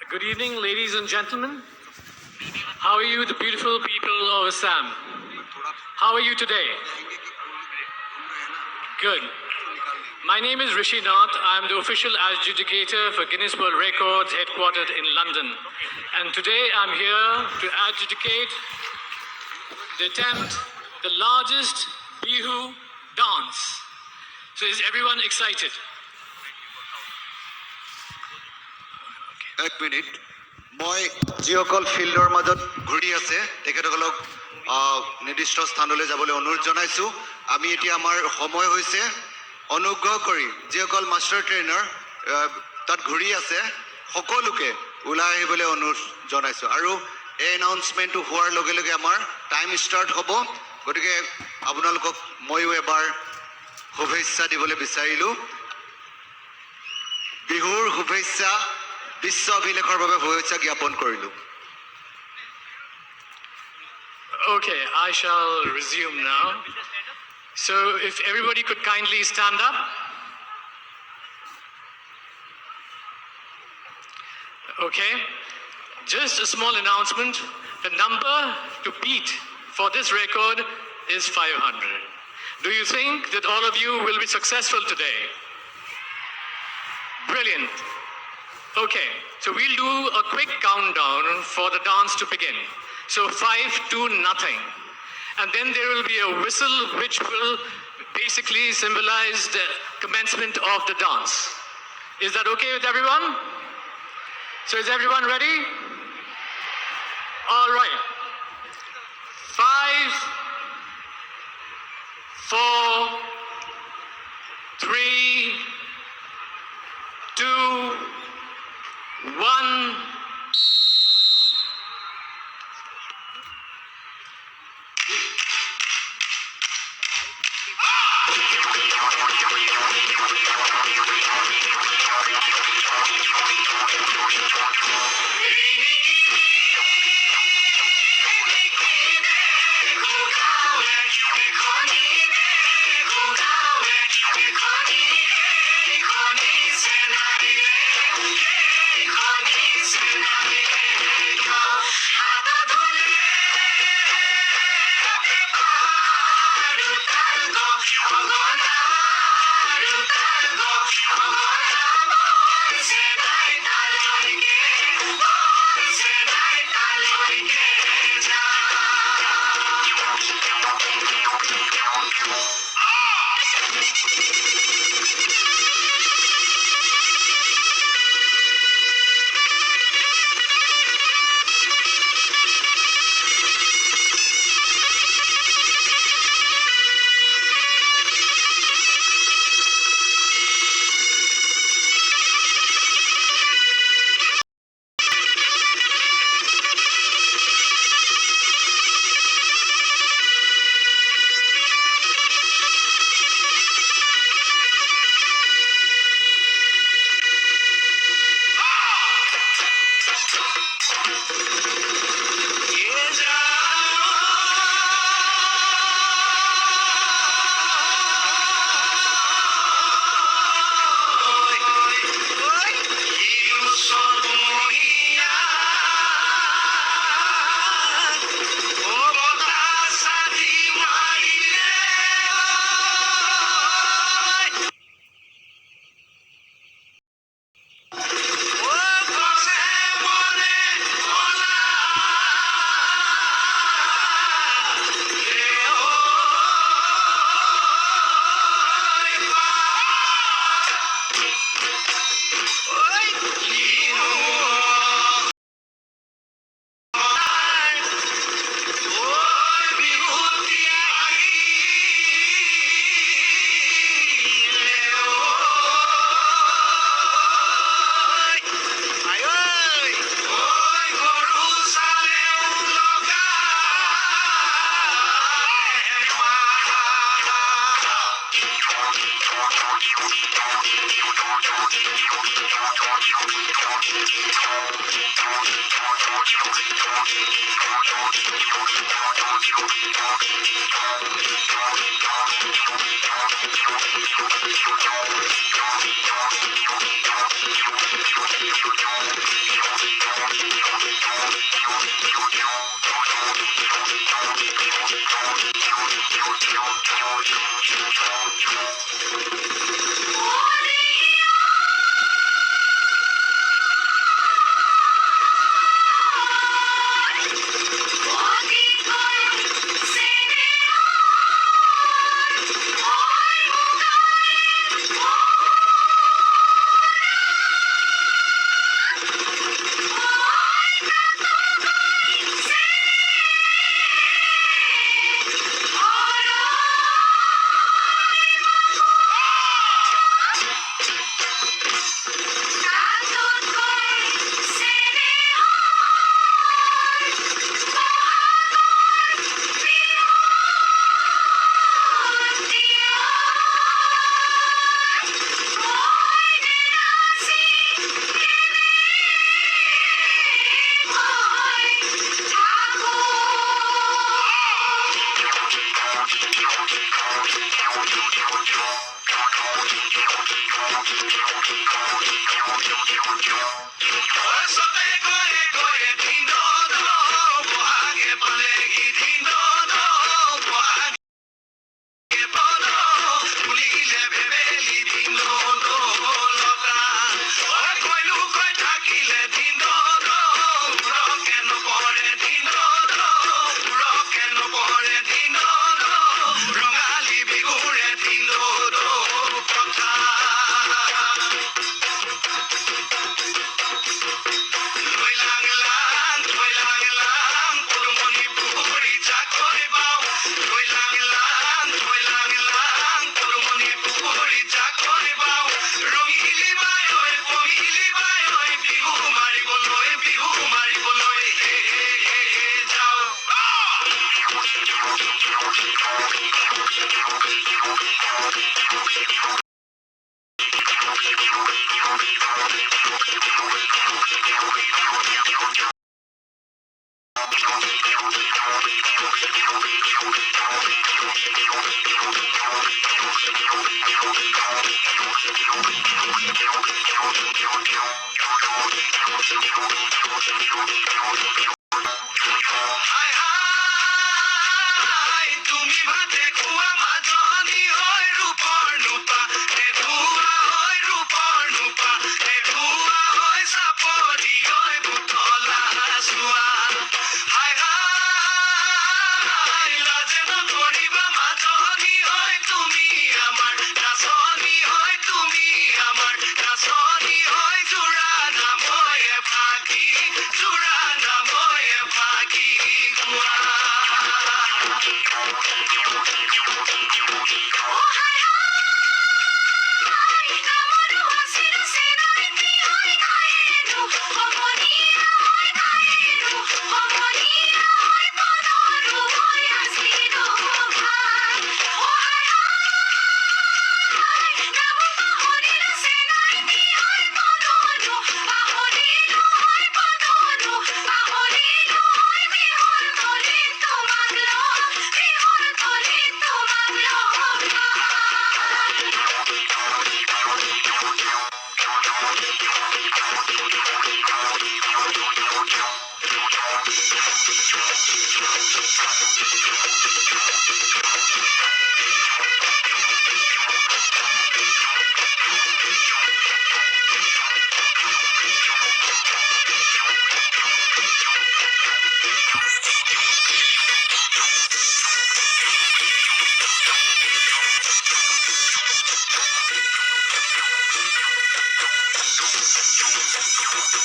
Good evening, ladies and gentlemen. How are you, the beautiful people of Assam? How are you today? Good. My name is Rishi Nath. I'm the official adjudicator for Guinness World Records, headquartered in London. And today I'm here to adjudicate the attempt, the largest Bihu dance. So is everyone excited? এক minute মই যিসকল ফিল্ডৰ মাজত ঘূৰি আছে তেখেতসকলক নিৰ্দিষ্ট স্থানলৈ যাবলৈ অনুৰোধ জনাইছোঁ। আমি এতিয়া আমাৰ সময় হৈছে অনুগ্ৰহ কৰি যিসকল মাষ্টাৰ ট্ৰেইনাৰ তাত ঘূৰি আছে সকলোকে ওলাই আহিবলৈ অনুৰোধ জনাইছোঁ। আৰু এই এনাউন্সমেণ্টটো হোৱাৰ লগে লগে আমাৰ টাইম ষ্টাৰ্ট হ'ব। গতিকে আপোনালোকক ময়ো এবাৰ শুভেচ্ছা দিবলৈ বিচাৰিলোঁ। বিহুৰ শুভেচ্ছা বিশ্ব অভিলেখৰ বাবে শুভেচ্ছা জ্ঞাপন কৰিলোঁ। Okay, I shall resume now. So if everybody could kindly stand up. Okay, just a small announcement. The number to beat for this record is 500. Do you think that all of you will be successful today? Brilliant. Okay, so we'll do a quick countdown for the dance to begin. So 5, 2, nothing. And then there will be a whistle which will basically symbolize the commencement of the dance. Is that okay with everyone? So is everyone ready? All right. 5, 4, 3, 2, 1.